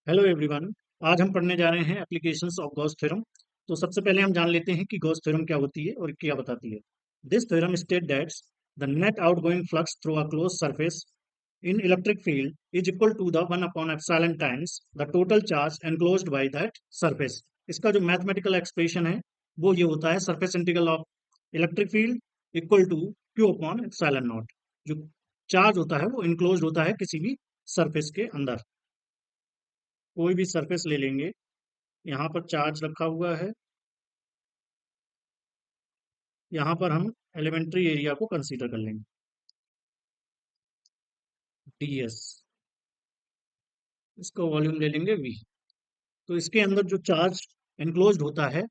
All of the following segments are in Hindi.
Hello everyone. आज हम पढ़ने जा रहे हैं एप्लीकेशंस ऑफ गॉस थ्योरम। तो सबसे पहले हम जान लेते हैं कि गॉस थ्योरम क्या होती है और क्या बताती है। This theorem state that the net outgoing flux through a close surface in electric field is equal to the 1 upon epsilon times the total charge enclosed by that surface. इसका जो मैथमेटिकल एक्सप्रेशन है वो ये होता है surface integral of electric field equal to q upon epsilon naught. जो चार्ज होता है वो इनक्लोज्ड होता है किसी भी सरफेस के अंदर। कोई भी सरफेस ले लेंगे, यहाँ पर चार्ज रखा हुआ है। यहाँ पर हम एलिमेंट्री एरिया को कंसीडर कर लेंगे, ds। इसका वॉल्यूम ले लेंगे v। तो इसके अंदर जो चार्ज एनक्लोज्ड होता है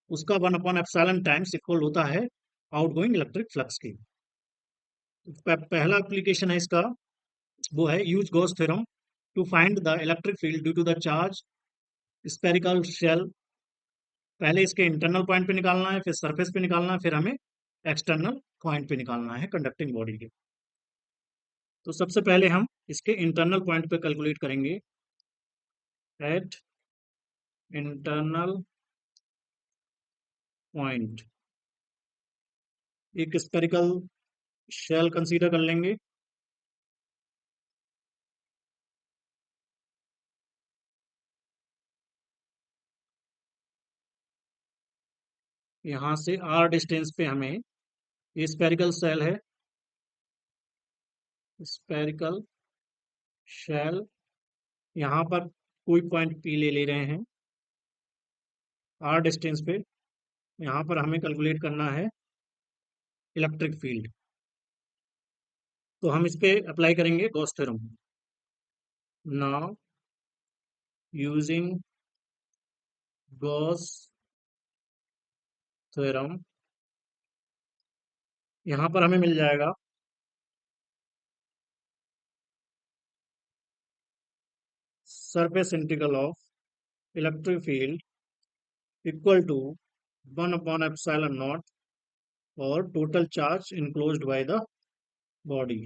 उसका 1 अपॉन एप्सिलॉन टाइम्स इक्वल होता है आउटगोइंग इलेक्ट्रिक फ्लक्स के। तो पहला एप्लीकेशन है इसका, वो है use Gauss theorem to find the electric field due to the charge spherical shell. पहले इसके इंटरनल पॉइंट पे निकालना है, फिर सरफेस पे निकालना है, फिर हमें एक्सटर्नल पॉइंट पे निकालना है कंडक्टिंग बॉडी के। तो सबसे पहले हम इसके इंटरनल पॉइंट पे कैलकुलेट करेंगे। एट इंटरनल पॉइंट एक स्पेरिकल शेल कंसीडर कर लेंगे। यहाँ से r डिस्टेंस पे हमें ये स्पेरिकल शेल है, स्पेरिकल शेल। यहाँ पर कोई पॉइंट p ले रहे हैं r डिस्टेंस पे। यहाँ पर हमें कैलकुलेट करना है इलेक्ट्रिक फील्ड। तो हम इस पे अप्लाई करेंगे Gauss theorem. Now using Gauss theorem, यहाँ पर हमें मिल जाएगा surface integral of electric field equal to 1 upon epsilon naught और total charge enclosed by the body.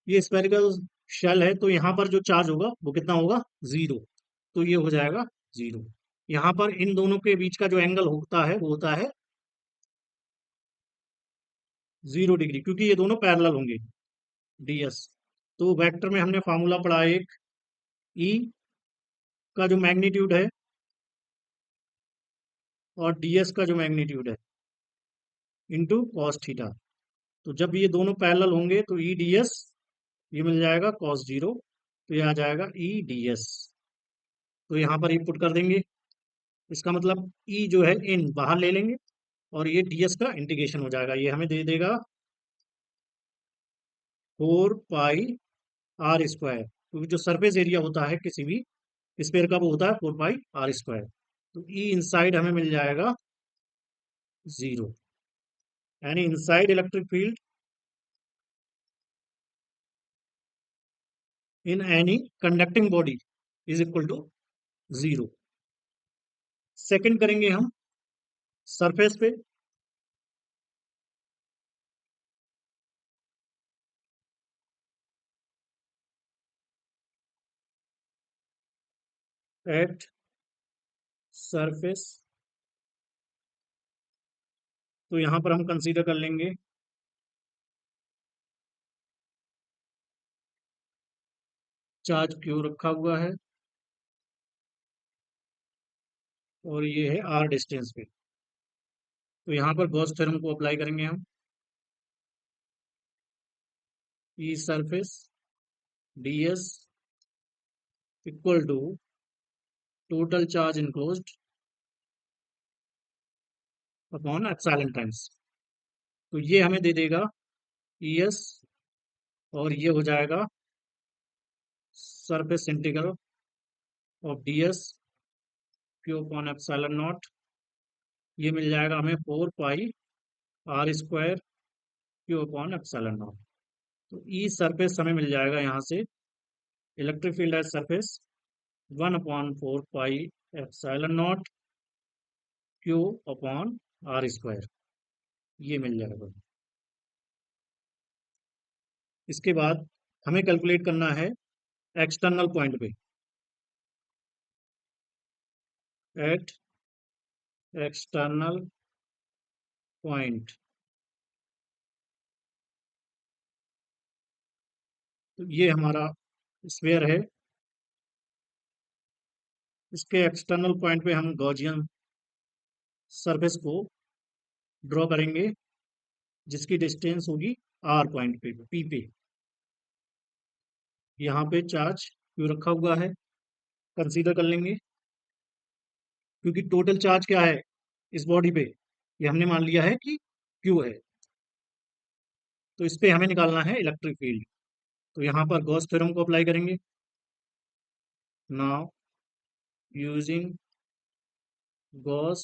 ये स्पेरिकल शेल है, तो यहाँ पर जो चार्ज होगा वो कितना होगा, जीरो। तो ये हो जाएगा जीरो। यहाँ पर इन दोनों के बीच का जो एंगल होता है वो होता है 0 डिग्री, क्योंकि ये दोनों पैरेलल होंगे, ds। तो वेक्टर में हमने फार्मूला पढ़ा एक, E का जो मैग्नीट्यूड है और ds का जो मैग्नीट्यूड है इंटू कॉस थीटा। तो जब ये दोनों पैरेलल होंगे तो ई डी एस, ये मिल जाएगा कॉस जीरो। तो ये आ जाएगा ई डी एस। तो यहाँ पर ये पुट कर देंगे। इसका मतलब ई जो है इन बाहर ले लेंगे और ये डी एस का इंटीग्रेशन हो जाएगा। ये हमें दे देगा 4 पाई r स्क्वायर, क्योंकि जो सरफेस एरिया होता है किसी भी स्फीयर का वो होता है 4 पाई r स्क्वायर। तो ई इनसाइड हमें मिल जाएगा जीरो, यानी inside electric field in any conducting body is equal to zero. Second करेंगे हम सरफेस पे। एट सरफेस, तो यहाँ पर हम कंसीडर कर लेंगे चार्ज क्यू रखा हुआ है और ये है आर डिस्टेंस पे। तो यहाँ पर गॉस थ्योरम को अप्लाई करेंगे हम। E surface d s equal to total charge enclosed upon epsilon times. तो ये हमें दे देगा ई एस, और ये हो जाएगा surface integral of d s q upon epsilon naught. ये मिल जाएगा हमें 4 pi r square Q upon epsilon naught. तो ई सरफेस हमें मिल जाएगा यहाँ से, electric field as surface 1/4 pi epsilon naught Q upon r square. ये मिल जाएगा। इसके बाद हमें कैलकुलेट करना है एक्सटर्नल पॉइंट पे, एट एक्सटर्नल पॉइंट। तो ये हमारा स्फीयर है। इसके एक्सटर्नल पॉइंट पे हम गॉसियन सरफेस को ड्रॉ करेंगे, जिसकी डिस्टेंस होगी आर पॉइंट पे, पी पे। यहाँ पे चार्ज क्यू रखा हुआ है, कंसीडर कर लेंगे, क्योंकि टोटल चार्ज क्या है इस बॉडी पे, ये हमने मान लिया है कि क्यू है। तो इस पे हमें निकालना है इलेक्ट्रिक फील्ड। तो यहाँ पर गॉस थ्योरम को अप्लाई करेंगे। Now using Gauss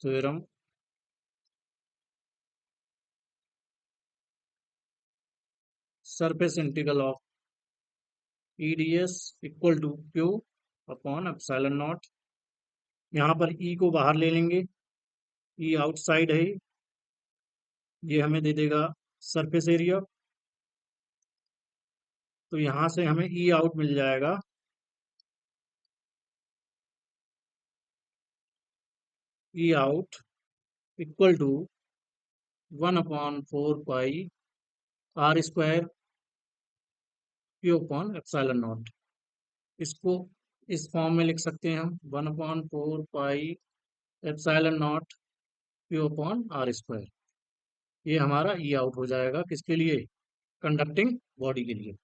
theorem, surface integral of EDS equal to q upon epsilon naught. यहाँ पर ई को बाहर ले लेंगे, ई आउटसाइड है, ये हमें दे देगा सरफेस एरिया। तो यहाँ से हमें ई आउट मिल जाएगा, E out equal to 1/4 pi R square Q upon epsilon naught. इसको इस फॉर्म में लिख सकते हैं हम, 1/4 pi epsilon naught Q upon R square. ये हमारा ई आउट हो जाएगा, किसके लिए, कंडक्टिंग बॉडी के लिए।